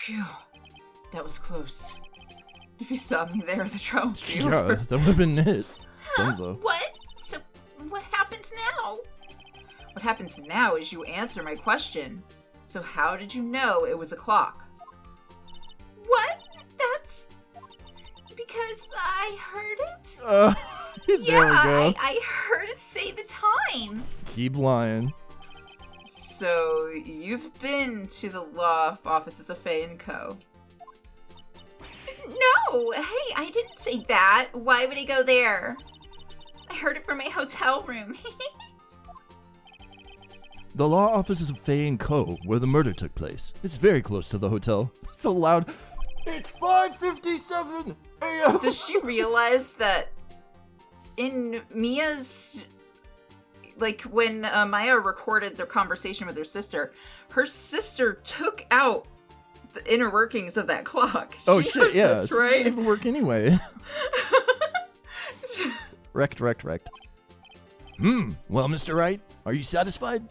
Phew. That was close. If you stopped me there, the trial would be Yeah, over. that would have been it. Dunzo. What? So, what happens now? What happens now is you answer my question. So how did you know it was a clock? What? That's... because I heard it? There we go. I heard it say the time. Keep lying. So, you've been to the law offices of Faye & Co. No! Hey, I didn't say that. Why would he go there? I heard it from my hotel room. The law offices of Faye & Co., where the murder took place. It's very close to the hotel. It's so loud. It's 5:57 a.m. Does she realize that in Mia's... like, when Maya recorded their conversation with her sister took out the inner workings of that clock. Oh, she shit, knows yeah. this, right? It didn't work anyway. Wrecked. Well, Mr. Wright, are you satisfied?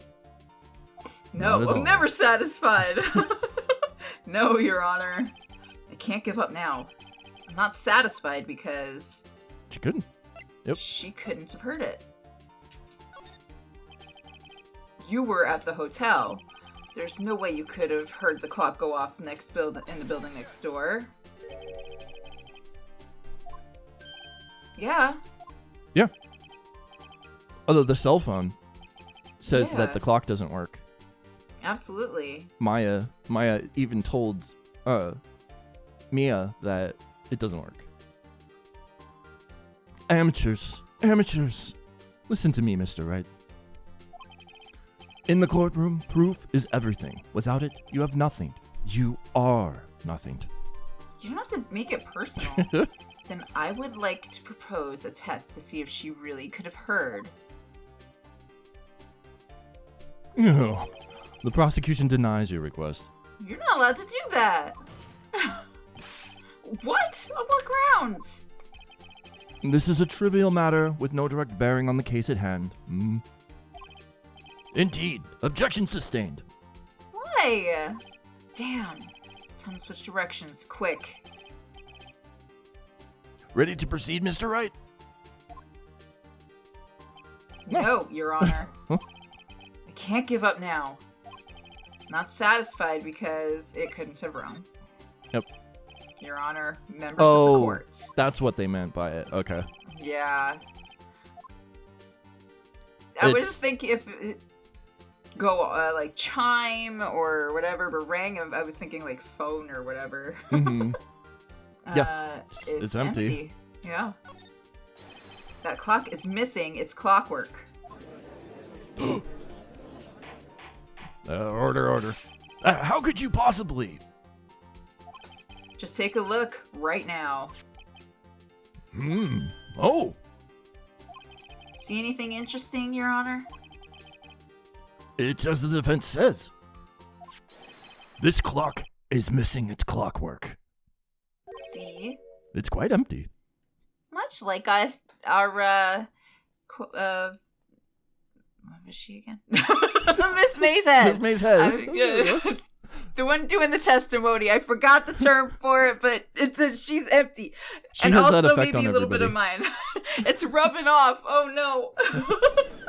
No, Not at all. I'm never satisfied. No, Your Honor. I can't give up now. I'm not satisfied because... She couldn't. Yep. She couldn't have heard it. You were at the hotel. There's no way you could have heard the clock go off in the building next door. Yeah. Yeah. Although the cell phone says Yeah. that the clock doesn't work. Absolutely. Maya even told Mia that it doesn't work. Amateurs. Listen to me, Mr. Wright. In the courtroom, proof is everything. Without it, you have nothing. You are nothing. You don't have to make it personal. Then I would like to propose a test to see if she really could have heard. No. The prosecution denies your request. You're not allowed to do that. What? On what grounds? This is a trivial matter with no direct bearing on the case at hand. Indeed. Objection sustained. Why? Damn. Time to switch directions, quick. Ready to proceed, Mr. Wright? No, Your Honor. Huh? I can't give up now. Not satisfied because it couldn't have rung. Yep. Your Honor, members of the court. That's what they meant by it. Okay. Yeah. I would think if it go like chime or whatever, but rang, I was thinking like phone or whatever. Mm-hmm. Yeah, It's empty. empty. Yeah. That clock is missing its clockwork. Order. How could you possibly? Just take a look right now. Oh. See anything interesting, Your Honor? It's as the defense says. This clock is missing its clockwork. See? It's quite empty. Much like us, our, what was she again? Miss May's Miss May's head. The one doing the testimony. I forgot the term for it, but she's empty. She and has also that effect maybe on a little bit of mine. It's rubbing off. Oh no.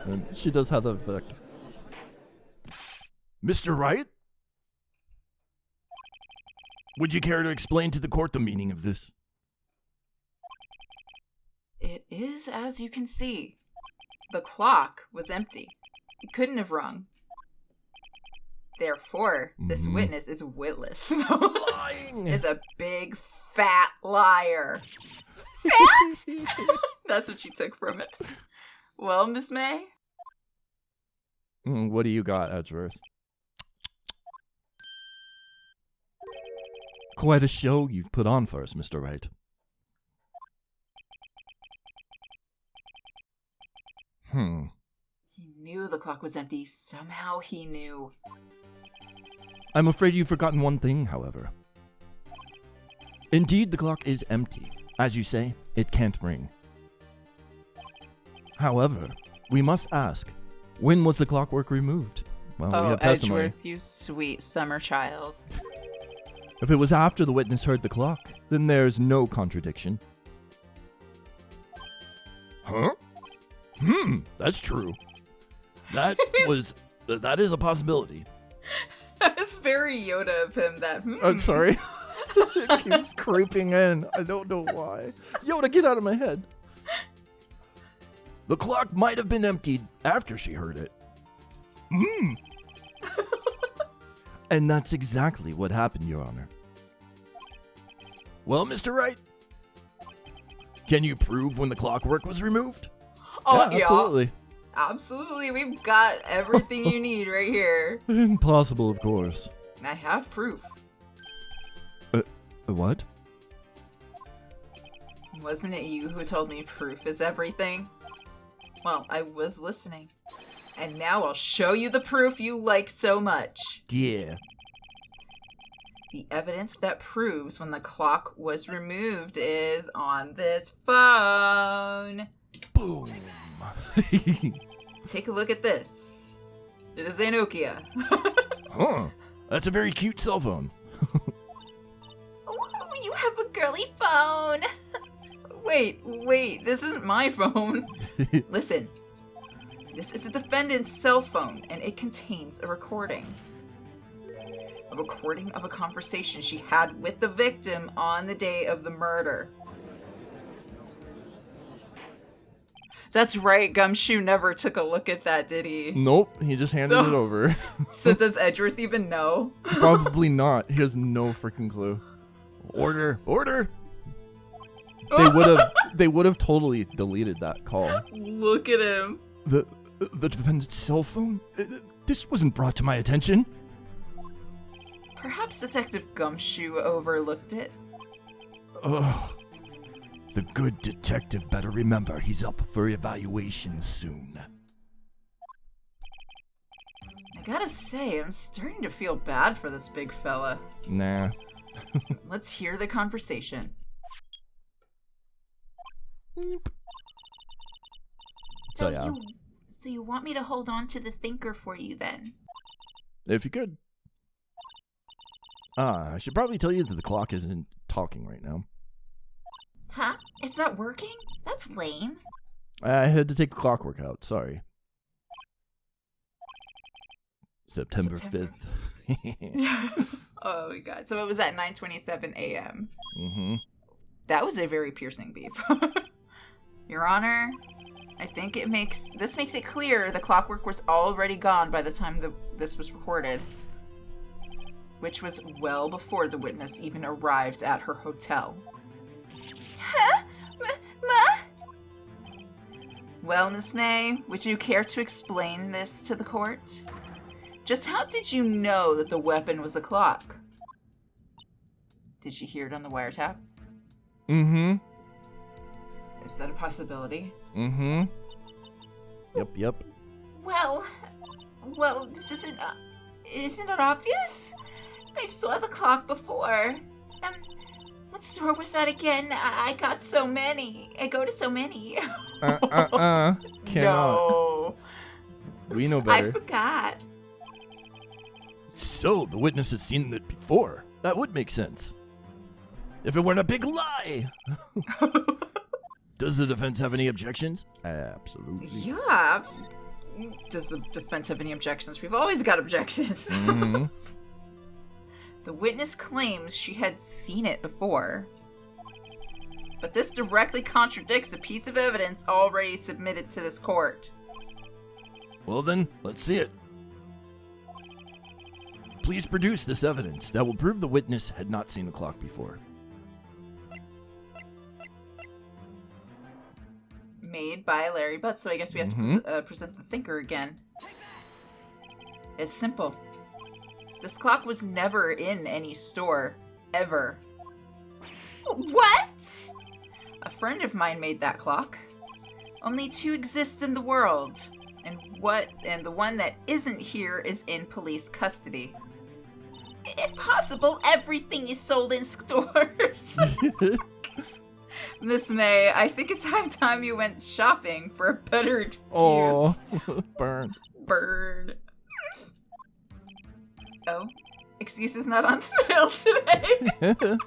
And she does have that effect. Mr. Wright? Would you care to explain to the court the meaning of this? It is as you can see. The clock was empty. It couldn't have rung. Therefore, this witness is witless. Lying! Is a big fat liar. Fat? That's what she took from it. Well, Miss May? What do you got, Edgeworth? Quite a show you've put on for us, Mr. Wright. He knew the clock was empty. Somehow he knew. I'm afraid you've forgotten one thing, however. Indeed, the clock is empty. As you say, it can't ring. However, we must ask, when was the clockwork removed? Well, we have testimony. Edgeworth, you sweet summer child. If it was after the witness heard the clock, then there's no contradiction. Huh? That's true. That is a possibility. It's very Yoda of him, that I'm sorry. It keeps creeping in. I don't know why. Yoda, get out of my head. The clock might have been emptied after she heard it. And that's exactly what happened, Your Honor. Well, Mr. Wright, can you prove when the clockwork was removed? Oh, yeah, absolutely. Absolutely. We've got everything you need right here. Impossible, of course. I have proof. What? Wasn't it you who told me proof is everything? Well, I was listening. And now I'll show you the proof you like so much. Yeah. The evidence that proves when the clock was removed is on this phone. Boom. Take a look at this. It is a Nokia. Huh. That's a very cute cell phone. Ooh, you have a girly phone. Wait, this isn't my phone. Listen, this is the defendant's cell phone, and it contains a recording. A recording of a conversation she had with the victim on the day of the murder. That's right, Gumshoe never took a look at that, did he? Nope, he just handed it over. So does Edgeworth even know? Probably not. He has no freaking clue. Order. They would have totally deleted that call. Look at him. The defendant's cell phone? This wasn't brought to my attention. Perhaps Detective Gumshoe overlooked it. Ugh. The good detective better remember he's up for evaluation soon. I gotta say, I'm starting to feel bad for this big fella. Nah. Let's hear the conversation. So you want me to hold on to the thinker for you then? If you could. I should probably tell you that the clock isn't talking right now. Huh? It's not working? That's lame. I had to take the clockwork out, sorry. September 5th. Oh my god. So it was at 9:27 a.m. Mm-hmm. That was a very piercing beep. Your Honor, I think this makes it clear the clockwork was already gone by the time this was recorded, which was well before the witness even arrived at her hotel. Huh? Ma? Well, Miss May, would you care to explain this to the court? Just how did you know that the weapon was a clock? Did she hear it on the wiretap? Mm-hmm. Is that a possibility? Mm-hmm. Yep. Well, this isn't it obvious? I saw the clock before. What store was that again? I got so many. I go to so many. Cannot. No. We know better. I forgot. So, the witness has seen it before. That would make sense. If it weren't a big lie. Does the defense have any objections? Absolutely. Yeah. Does the defense have any objections? We've always got objections. Mm-hmm. The witness claims she had seen it before. But this directly contradicts a piece of evidence already submitted to this court. Well then, let's see it. Please produce this evidence that will prove the witness had not seen the clock before. Made by Larry Butts, so I guess we have to present the thinker again. It's simple. This clock was never in any store, ever. What? A friend of mine made that clock. Only two exist in the world, and the one that isn't here is in police custody. Impossible, everything is sold in stores. Miss May, I think it's time you went shopping for a better excuse. Oh, burn. Burn. Oh, Excuses not on sale today.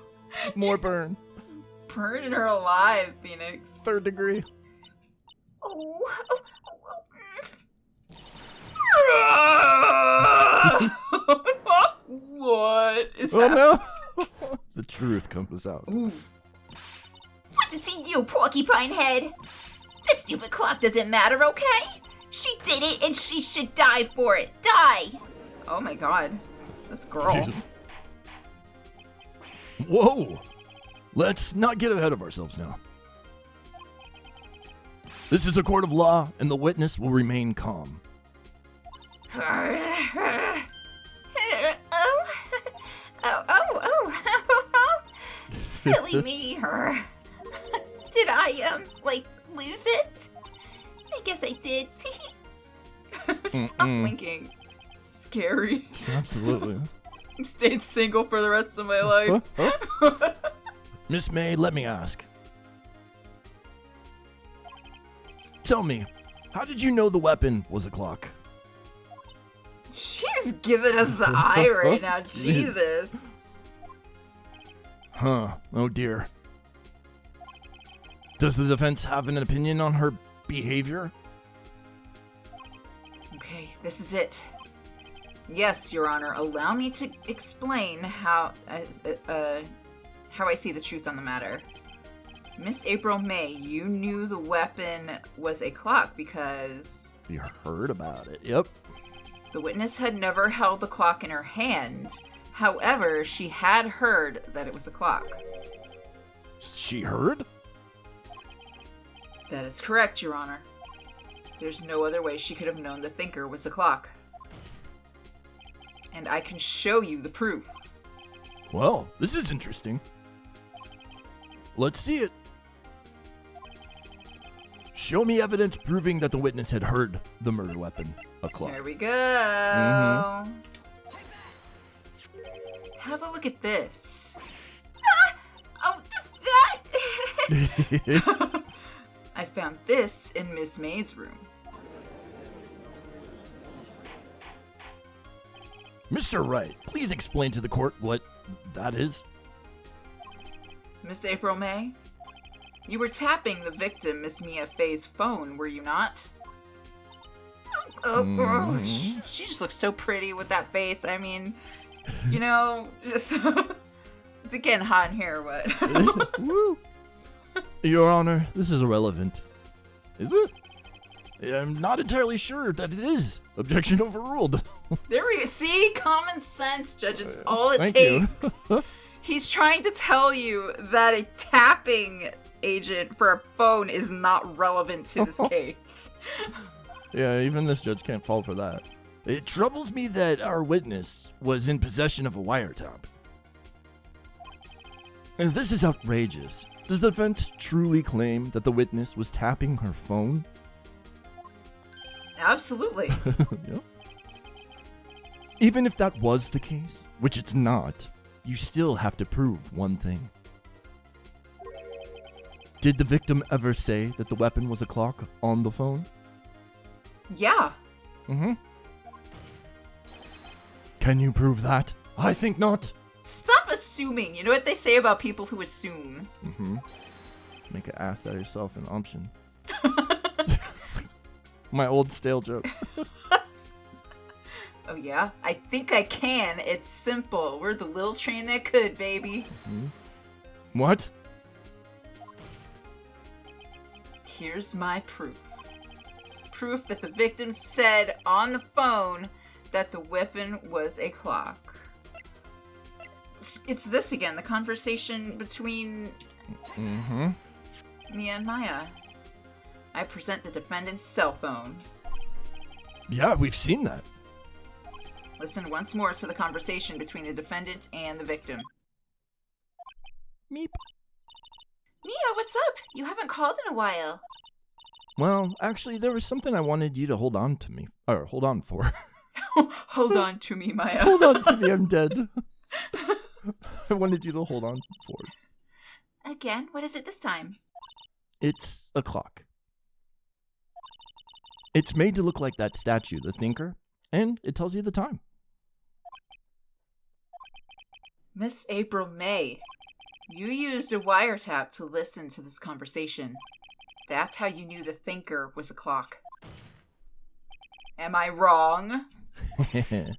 More burn. Burning her alive, Phoenix. 3rd degree. What is happening? No. The truth comes out. Ooh. What's it to you, porcupine head? That stupid clock doesn't matter, okay? She did it and she should die for it. Die! Oh my god. This girl. Jesus. Whoa! Let's not get ahead of ourselves now. This is a court of law, and the witness will remain calm. Silly me. Did I, lose it? I guess I did. Stop winking. Scary. Absolutely. I'm staying single for the rest of my life. Miss May, let me ask. Tell me, how did you know the weapon was a clock? She's giving us the eye right now. Jesus. Huh. Oh dear. Does the defense have an opinion on her behavior? Okay, this is it. Yes, Your Honor. Allow me to explain how I see the truth on the matter. Miss April May, you knew the weapon was a clock because You heard about it. Yep. the witness had never held a clock in her hand. However, she had heard that it was a clock. She heard? That is correct, Your Honor. There's no other way she could have known the thinker was a clock. And I can show you the proof. Well, this is interesting. Let's see it. Show me evidence proving that the witness had heard the murder weapon, a clock. There we go. Have a look at this. That! I found this in Miss May's room. Mr. Wright, please explain to the court what that is. Miss April May, you were tapping the victim, Miss Mia Fey's phone, were you not? She just looks so pretty with that face. I mean, you know, just is it getting hot in here or what? Woo. Your Honor, this is irrelevant. Is it? I'm not entirely sure that it is. Objection overruled. There we see, common sense, Judge. It's all it Thank takes. you. He's trying to tell you that a tapping agent for a phone is not relevant to this case. Yeah, even this judge can't fall for that. It troubles me that our witness was in possession of a wiretap. And this is outrageous. Does the defense truly claim that the witness was tapping her phone? Absolutely. Yep. Even if that was the case, which it's not, you still have to prove one thing. Did the victim ever say that the weapon was a clock on the phone? Yeah. Mm-hmm. Can you prove that? I think not. Stop assuming. You know what they say about people who assume? Mm-hmm. Make an ass out of yourself an option. My old stale joke. Oh yeah? I think I can. It's simple. We're the little train that could, baby. Mm-hmm. What? Here's my proof. Proof that the victim said on the phone that the weapon was a clock. It's this again, the conversation between Mia and Maya. I present the defendant's cell phone. Yeah, we've seen that. Listen once more to the conversation between the defendant and the victim. Meep. Mia, what's up? You haven't called in a while. Well, actually, there was something I wanted you to hold on for. Hold on to me, Maya. Hold on to me, I'm dead. I wanted you to hold on for it. Again? What is it this time? It's a clock. It's made to look like that statue, the thinker, and it tells you the time. Miss April May, you used a wiretap to listen to this conversation. That's how you knew the thinker was a clock. Am I wrong? I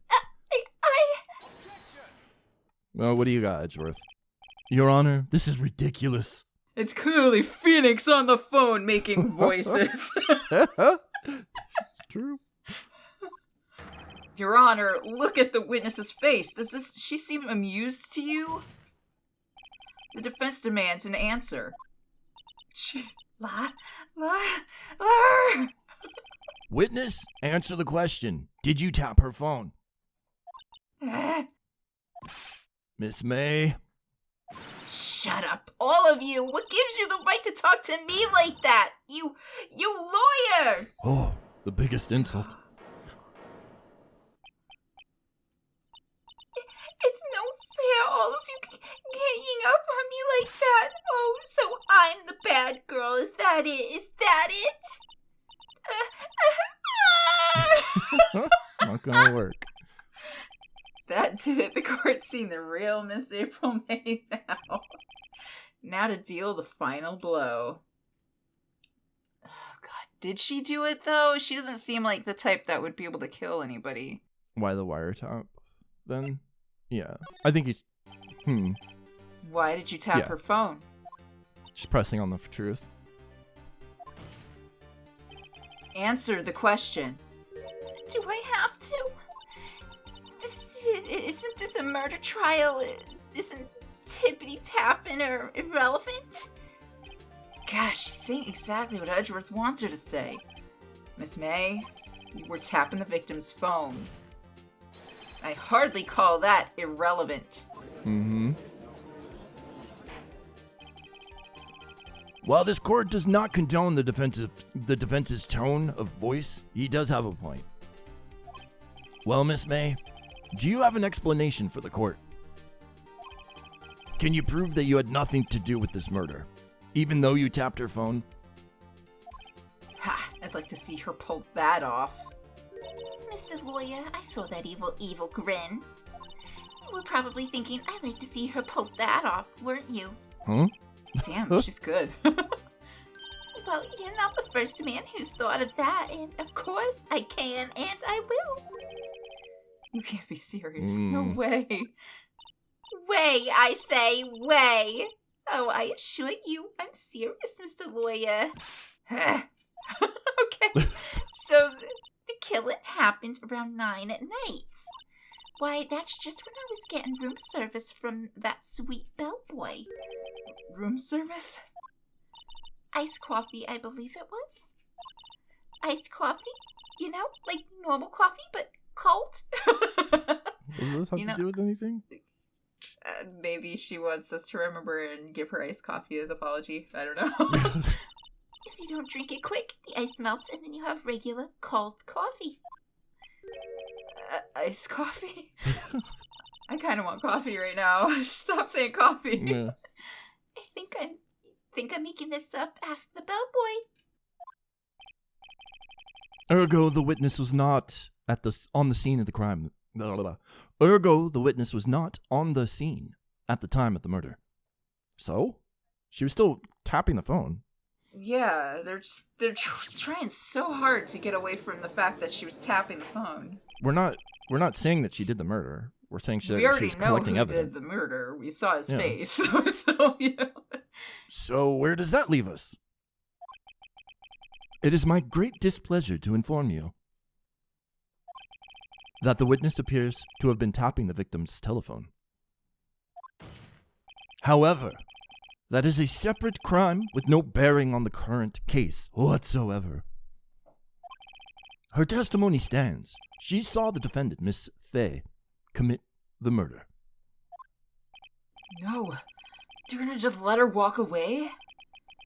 Well, what do you got, Edgeworth? Your Honor, this is ridiculous. It's clearly Phoenix on the phone making voices. True. Your Honor, look at the witness's face. She seem amused to you? The defense demands an answer. Witness, answer the question. Did you tap her phone? Miss May? Shut up, all of you. What gives you the right to talk to me like that? You lawyer! Oh, the biggest insult. It's no fair, all of you ganging up on me like that. Oh, so I'm the bad girl. Is that it? Is that it? Not gonna work. That did it. The court's seen the real Miss April May now. Now to deal the final blow. Oh, God. Did she do it, though? She doesn't seem like the type that would be able to kill anybody. Why the wiretap, then? Yeah. I think he's... Why did you tap her phone? She's pressing on the truth. Answer the question. Do I have to? Isn't this a murder trial? Isn't tippity tapping or irrelevant? Gosh, she's saying exactly what Edgeworth wants her to say. Miss May, you were tapping the victim's phone. I hardly call that irrelevant. While this court does not condone the defense's tone of voice, he does have a point. Well, Miss May, do you have an explanation for the court? Can you prove that you had nothing to do with this murder, even though you tapped her phone? Ha! I'd like to see her pull that off. Mr. Lawyer, I saw that evil grin. You were probably thinking, I'd like to see her pull that off, weren't you? Huh? Damn, she's good. Well, you're not the first man who's thought of that, and of course I can and I will. You can't be serious. No way. Way, I say, way. Oh, I assure you, I'm serious, Mr. Lawyer. Okay, so the killing happened around 9 at night. Why, that's just when I was getting room service from that sweet bellboy. Room service? Iced coffee, I believe it was. Iced coffee? You know, like normal coffee, but cold. Does this have to do with anything? Maybe she wants us to remember and give her iced coffee as apology. I don't know. If you don't drink it quick, the ice melts and then you have regular cold coffee. Iced coffee? I kind of want coffee right now. Stop saying coffee. Yeah. I think I'm making this up. Ask the bellboy. Ergo, the witness was not on the scene of the crime. Ergo, the witness was not on the scene at the time of the murder. So, she was still tapping the phone. Yeah, they're trying so hard to get away from the fact that she was tapping the phone. We're not saying that she did the murder. We're saying she was collecting know who evidence. did the murder. We saw his Yeah. face. So, you know. So where does that leave us? It is my great displeasure to inform you that the witness appears to have been tapping the victim's telephone. However, that is a separate crime with no bearing on the current case whatsoever. Her testimony stands. She saw the defendant, Miss Fay, commit the murder. No. You're gonna just let her walk away?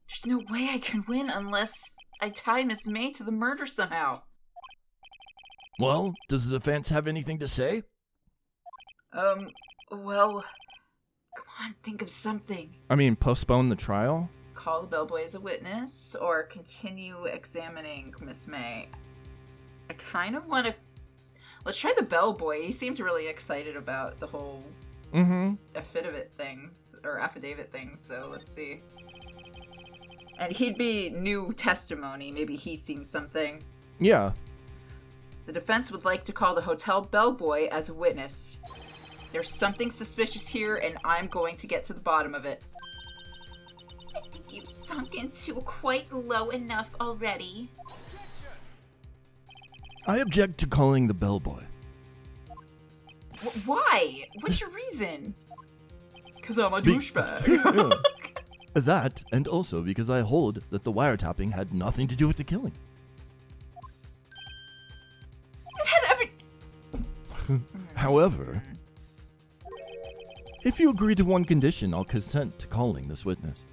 There's no way I can win unless I tie Miss May to the murder somehow. Well, does the defense have anything to say? Well, come on, think of something. I mean, postpone the trial? Call the bellboy as a witness, or continue examining Miss May. I kind of want to... Let's try the bellboy. He seemed really excited about the whole affidavit things, so let's see. And he'd be new testimony, maybe he's seen something. Yeah. The defense would like to call the hotel bellboy as a witness. There's something suspicious here, and I'm going to get to the bottom of it. I think you've sunk into quite low enough already. I object to calling the bellboy. Why? What's your reason? Because I'm a douchebag. Yeah. That, and also because I hold that the wiretapping had nothing to do with the killing. It had every... However, if you agree to one condition, I'll consent to calling this witness.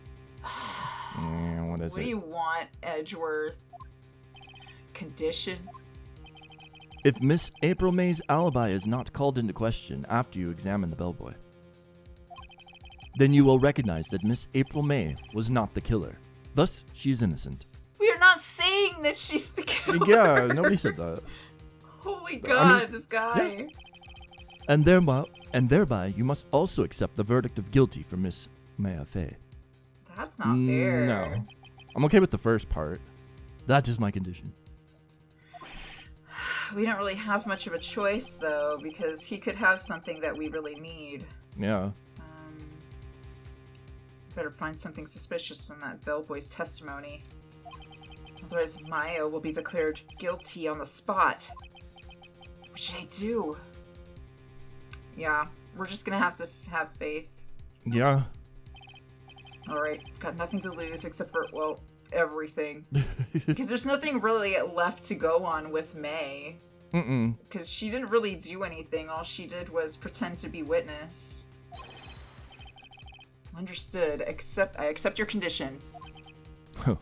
What is What do you want, Edgeworth? Condition? If Miss April May's alibi is not called into question after you examine the bellboy, then you will recognize that Miss April May was not the killer. Thus, she's innocent. We are not saying that she's the killer. Yeah, nobody said that. Holy God, this guy. Yeah. And thereby, you must also accept the verdict of guilty for Miss Maya Fey. That's not fair. No. I'm okay with the first part. That is my condition. We don't really have much of a choice, though, because he could have something that we really need. Yeah. Better find something suspicious in that bellboy's testimony. Otherwise, Maya will be declared guilty on the spot. What should I do? Yeah, we're just gonna have to have faith. Yeah. Alright, got nothing to lose except for, well, everything. Because there's nothing really left to go on with May. Because she didn't really do anything. All she did was pretend to be witness. Understood. I accept your condition. Huh.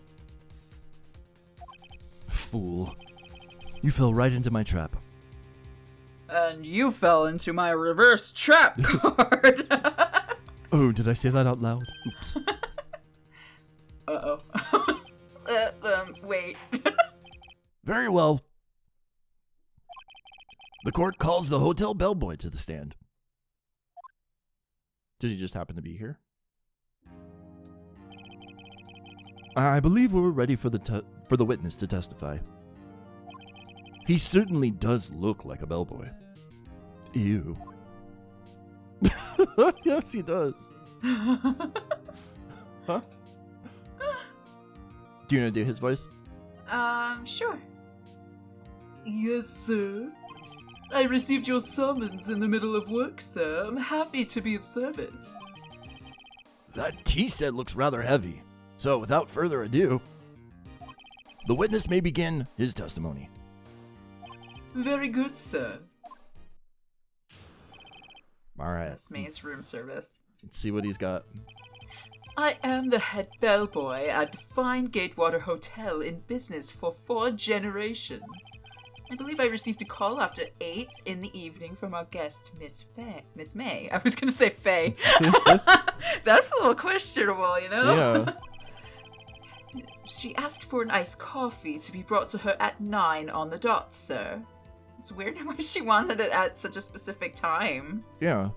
Fool. You fell right into my trap. And you fell into my reverse trap card. Oh, did I say that out loud? Oops. Uh-oh. Wait. Very well. The court calls the hotel bellboy to the stand. Did he just happen to be here? I believe we're ready for the witness to testify. He certainly does look like a bellboy. Ew. Yes, he does. Huh? Do you want to do his voice? Sure. Yes, sir. I received your summons in the middle of work, sir. I'm happy to be of service. That tea set looks rather heavy. So, without further ado, the witness may begin his testimony. Very good, sir. All right. Miss May's room service. Let's see what he's got. I am the head bellboy at the fine Gatewater Hotel in business for 4 generations. I believe I received a call after 8 in the evening from our guest, Miss May. I was gonna say Faye. That's a little questionable, you know? Yeah. She asked for an iced coffee to be brought to her at 9 on the dot, sir. It's weird why she wanted it at such a specific time. Yeah.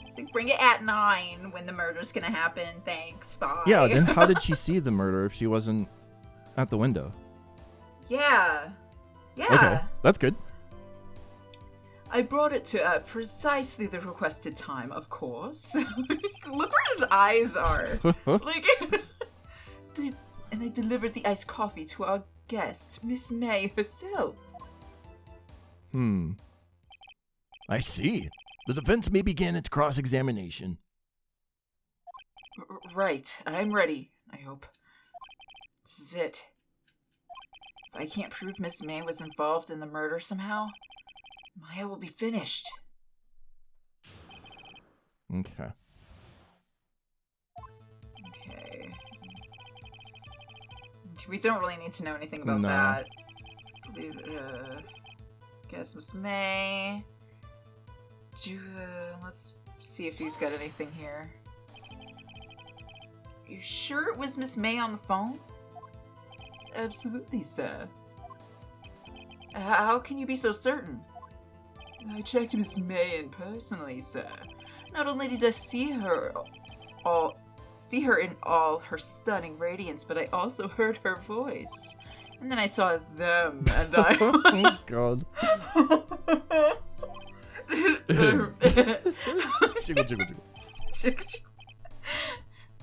It's like, bring it at 9 when the murder's gonna happen. Thanks, bye. Yeah, then how did she see the murder if she wasn't at the window? Yeah. Yeah. Okay, that's good. I brought it to at precisely the requested time, of course. Look where his eyes are. Like, and I delivered the iced coffee to our guest, Miss May herself. I see. The defense may begin its cross-examination. Right. I'm ready, I hope. This is it. If I can't prove Miss May was involved in the murder somehow, Maya will be finished. Okay. Okay. We don't really need to know anything about No. that. Guess Miss May. Let's see if he's got anything here. You sure it was Miss May on the phone? Absolutely, sir. How can you be so certain? I checked Miss May in personally, sir. Not only did I see her in all her stunning radiance, but I also heard her voice. And then I saw them, and I... Oh, God. Jiggle, jiggle, jiggle.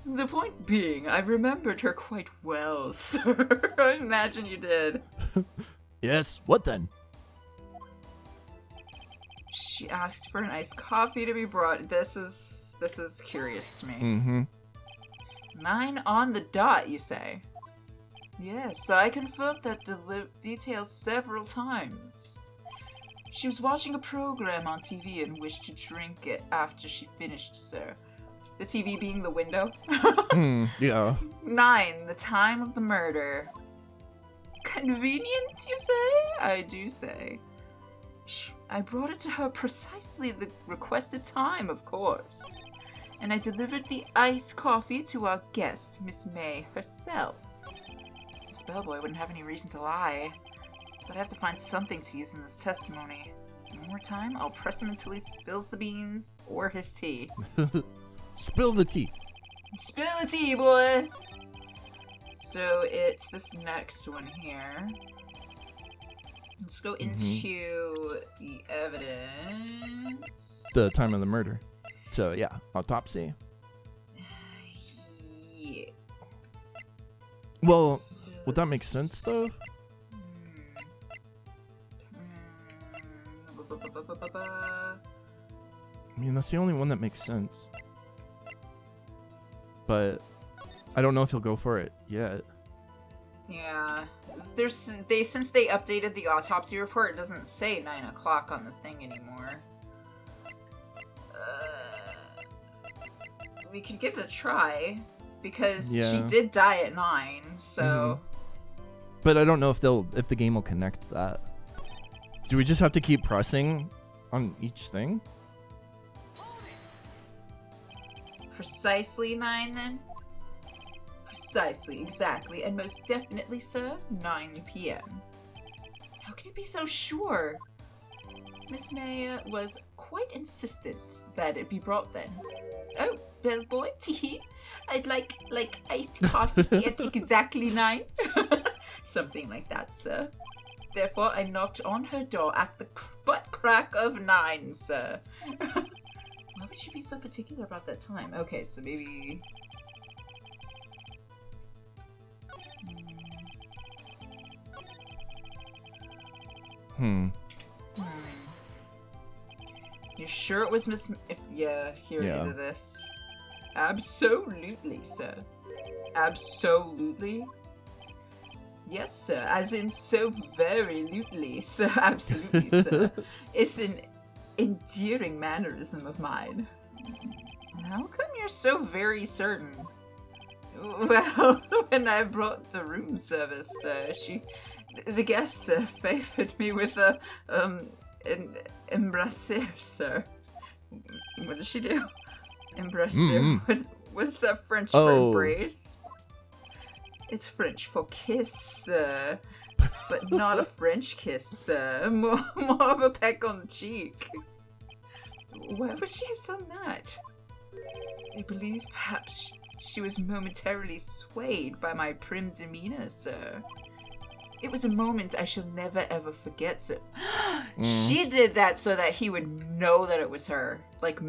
The point being, I remembered her quite well, sir. I imagine you did. Yes, what then? She asked for an iced coffee to be brought. This is curious to me. Mm-hmm. 9 on the dot, you say? Yes, I confirmed that detail several times. She was watching a program on TV and wished to drink it after she finished, sir. The TV being the window? Yeah. 9, the time of the murder. Convenient, you say? I do say. I brought it to her precisely the requested time, of course. And I delivered the iced coffee to our guest, Miss May herself. This bellboy wouldn't have any reason to lie, but I have to find something to use in this testimony. One more time, I'll press him until he spills the beans or his tea. Spill the tea. Spill the tea, boy! So it's this next one here. Let's go into the evidence. The time of the murder. So, yeah, autopsy. Yeah. Well, would that make sense, though? I mean, that's the only one that makes sense. But I don't know if he'll go for it yet. Yeah. Since they updated the autopsy report, it doesn't say 9 o'clock on the thing anymore. We could give it a try, because she did die at 9, so... But I don't know if the game will connect that. Do we just have to keep pressing on each thing? Precisely 9, then? Precisely, exactly, and most definitely, sir, 9 p.m. How can you be so sure? Miss May was quite insistent that it be brought then. Oh, bellboy, tee. I'd like iced coffee at exactly 9. Something like that, sir. Therefore, I knocked on her door at the butt crack of 9, sir. Why would you be so particular about that time? Okay, so maybe... You sure it was Miss... Yeah, here into this. Absolutely, sir. Absolutely. Yes, sir. As in so very lutely, sir. Absolutely, sir. It's an endearing mannerism of mine. How come you're so very certain? Well, when I brought the room service, the guest favored me with an embrasser, sir. What did she do? Embrasser. What's that French for embrace? It's French for kiss, but not a French kiss, more of a peck on the cheek. Why would she have done that? I believe perhaps she was momentarily swayed by my prim demeanor, sir. It was a moment I shall never ever forget, sir. She did that so that he would know that it was her. Like,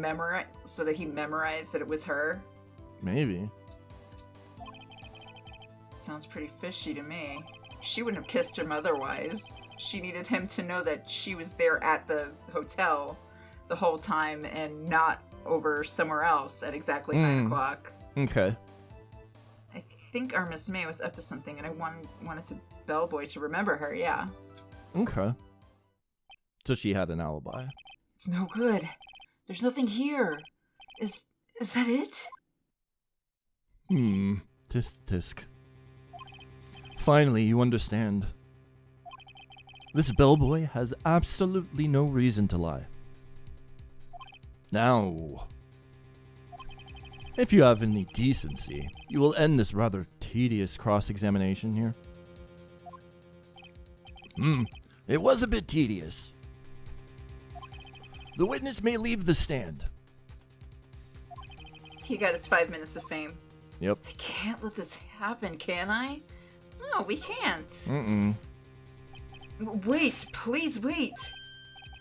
so that he memorized that it was her. Maybe. Sounds pretty fishy to me. She wouldn't have kissed him otherwise. She needed him to know that she was there at the hotel the whole time and not over somewhere else at exactly 9 o'clock. Okay. I think our Miss May was up to something, and I wanted to bellboy to remember her, yeah. Okay. So she had an alibi. It's no good. There's nothing here. Is that it? Tisk tisk. Finally, you understand. This bellboy has absolutely no reason to lie. Now, if you have any decency, you will end this rather tedious cross-examination here. It was a bit tedious. The witness may leave the stand. he got his 5 minutes of fame. Yep. I can't let this happen, can I? No, we can't. Mm-mm. Wait, please wait.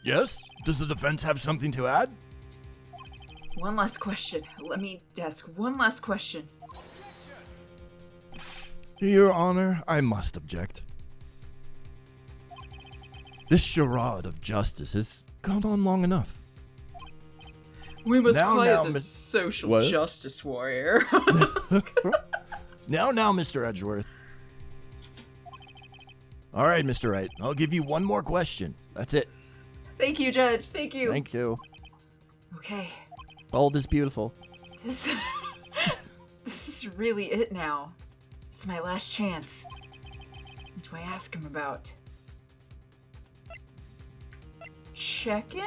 Yes? Does the defense have something to add? One last question. Let me ask one last question. Your Honor, I must object. This charade of justice has gone on long enough. We must Now, quiet now, the Miss- social What? justice warrior. Now, Mr. Edgeworth. All right, Mr. Wright, I'll give you one more question. That's it. Thank you, Judge. Thank you. Thank you. Okay. Bold is beautiful. This is really it now. This is my last chance. What do I ask him about? Check-in?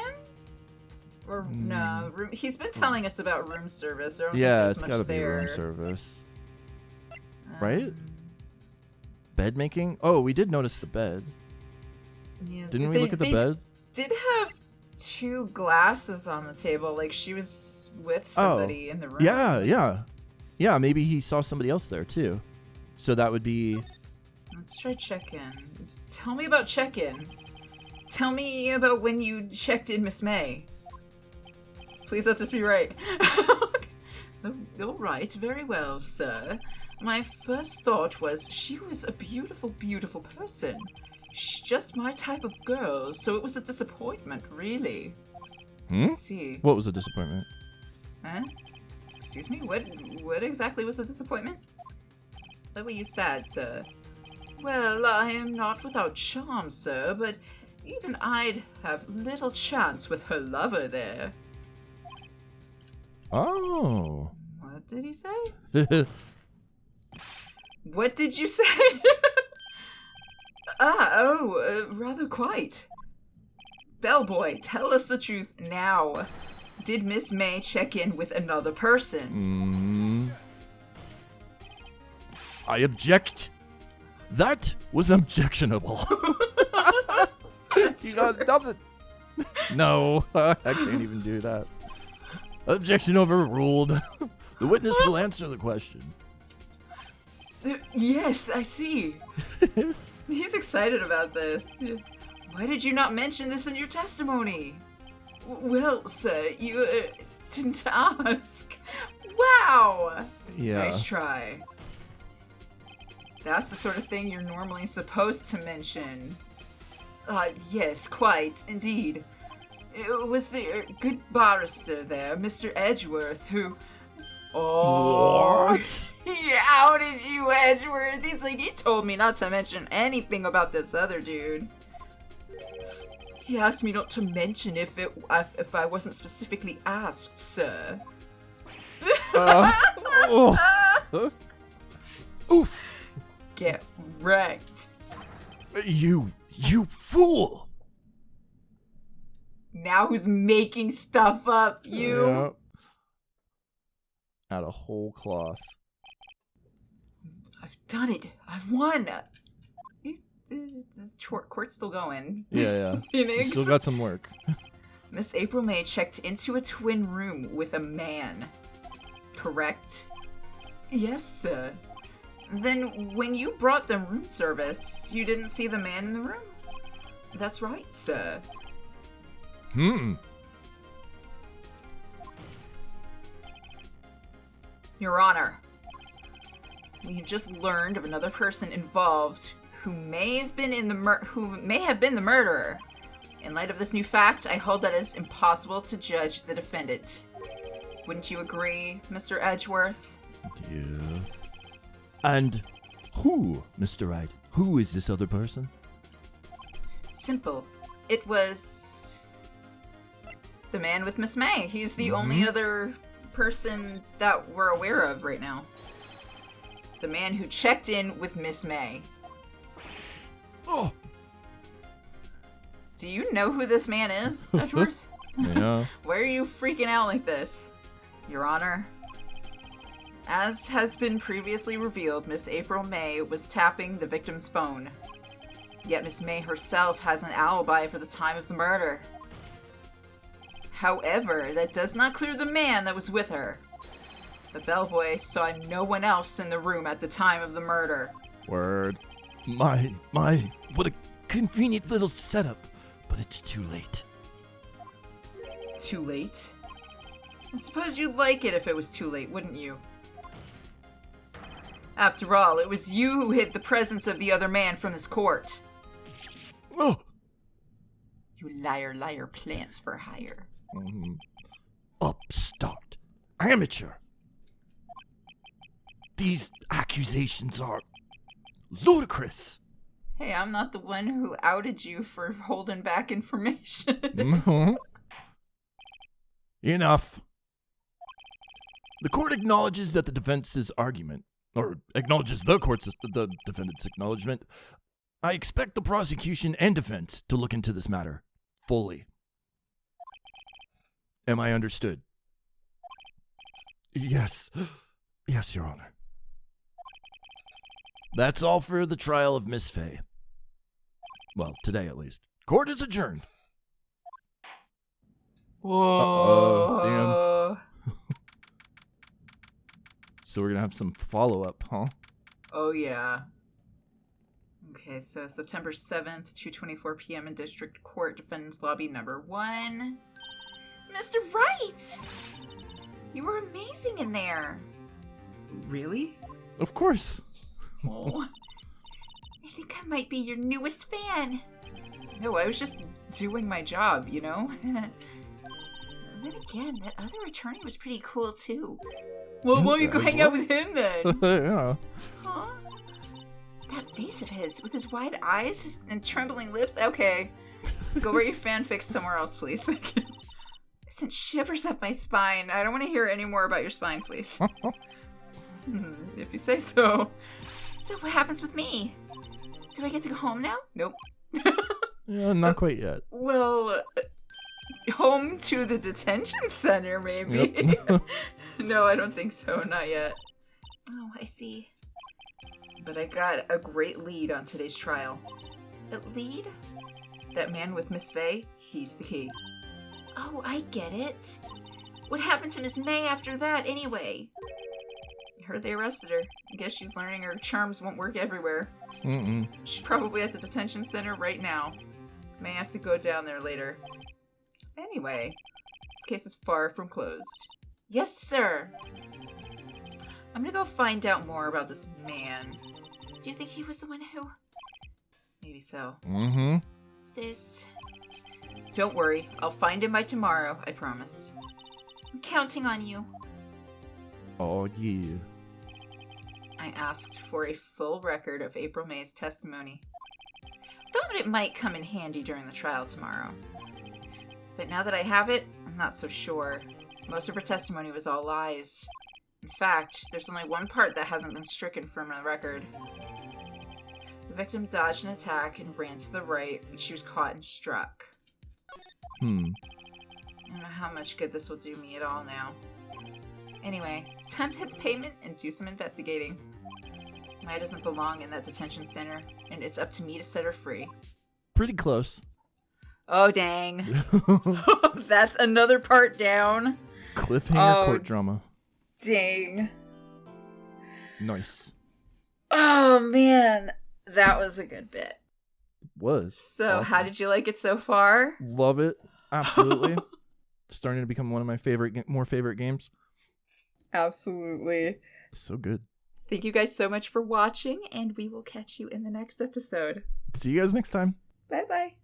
Or no, room, he's been telling us about room service. I don't Yeah, think it's there's gotta much be there. room service. Right? Bed making? Oh, we did notice the bed. Yeah, Didn't we look at the they bed? did have 2 glasses on the table, like she was with somebody in the room. Yeah, maybe he saw somebody else there too. So that would be... Let's try check-in. Tell me about check-in. Tell me about when you checked in Miss May. Please let this be right. Oh, all right, very well, sir. My first thought was she was a beautiful, beautiful person. She's just my type of girl, so it was a disappointment, really. Hmm? I see. What was a disappointment? Huh? Excuse me? What exactly was a disappointment? Why were you sad, sir? Well, I am not without charm, sir, but even I'd have little chance with her lover there. Oh. What did he say? What did you say? Rather quite. Bellboy, tell us the truth now. Did Miss May check in with another person? I object. That was objectionable. You got nothing. No, I can't even do that. Objection overruled. The witness will answer the question. Yes, I see. He's excited about this. Why did you not mention this in your testimony? Well, sir, you didn't ask. Wow! Yeah. Nice try. That's the sort of thing you're normally supposed to mention. Yes, quite, indeed. It was the good barrister there, Mr. Edgeworth, who... Oh, What? he outed you, Edgeworth. He's like, he told me not to mention anything about this other dude. He asked me not to mention if I wasn't specifically asked, sir. Oof. Get wrecked. You fool. Now who's making stuff up? You? Yeah. Out of whole cloth. I've done it. I've won. Court's still going. Yeah. Phoenix. Still got some work. Miss April May checked into a twin room with a man. Correct? Yes, sir. Then when you brought them room service, you didn't see the man in the room? That's right, sir. Your Honor, we have just learned of another person involved who may have been the murderer. In light of this new fact, I hold that it's impossible to judge the defendant. Wouldn't you agree, Mr. Edgeworth? Yeah. And who, Mr. Wright? Who is this other person? Simple. It was the man with Miss May. He's the only other person that we're aware of right now. The man who checked in with Miss May. Oh. Do you know who this man is, Edgeworth? Yeah. Why are you freaking out like this? Your Honor, as has been previously revealed, Miss April May was tapping the victim's phone. Yet Miss May herself has an alibi for the time of the murder. However, that does not clear the man that was with her. The bellboy saw no one else in the room at the time of the murder. Word. My, what a convenient little setup, but it's too late. Too late? I suppose you'd like it if it was too late, wouldn't you? After all, it was you who hid the presence of the other man from this court. Oh! You liar, plants for hire. Upstart. Amateur. These accusations are ludicrous. Hey, I'm not the one who outed you for holding back information. Enough. The court acknowledges that the defense's argument, or acknowledges the defendant's acknowledgement. I expect the prosecution and defense to look into this matter fully. Am I understood? Yes. Yes, Your Honor. That's all for the trial of Miss Fay. Well, today at least. Court is adjourned. Whoa. Damn. So we're going to have some follow-up, huh? Oh, yeah. Okay, so September 7th, 2:24 p.m. in District Court, Defendant's Lobby number 1. Mr. Wright! You were amazing in there. Really? Of course. Oh. I think I might be your newest fan. No, I was just doing my job, you know? Then again, that other attorney was pretty cool too. Well, why don't you go hang out with him then? Yeah. Huh? That face of his, with his wide eyes And trembling lips? Okay. Go write your fanfics somewhere else, please. sent shivers up my spine. I don't want to hear any more about your spine, please. If you say so. So what happens with me? Do I get to go home now? Nope. Yeah, not quite yet. Well, home to the detention center, maybe. Yep. No, I don't think so. Not yet. Oh, I see. But I got a great lead on today's trial. A lead? That man with Miss Fay, he's the key. Oh, I get it. What happened to Miss May after that, anyway? I heard they arrested her. I guess she's learning her charms won't work everywhere. Mm-mm. She's probably at the detention center right now. May have to go down there later. Anyway, this case is far from closed. Yes, sir. I'm gonna go find out more about this man. Do you think he was the one who... Maybe so. Mm-hmm. Sis... Don't worry, I'll find him by tomorrow, I promise. I'm counting on you. Oh, yeah. I asked for a full record of April May's testimony. Thought it might come in handy during the trial tomorrow. But now that I have it, I'm not so sure. Most of her testimony was all lies. In fact, there's only one part that hasn't been stricken from the record. The victim dodged an attack and ran to the right, but she was caught and struck. I don't know how much good this will do me at all now. Anyway, time to hit the pavement and do some investigating. Maya doesn't belong in that detention center, and it's up to me to set her free. Pretty close. Oh, dang. That's another part down. Cliffhanger court drama. Dang. Nice. Oh, man. That was a good bit. Was. So, awesome. how did you like it so far? Love it. Absolutely. Starting to become one of my more favorite games. Absolutely. So good. Thank you guys so much for watching, and we will catch you in the next episode. See you guys next time. Bye-bye.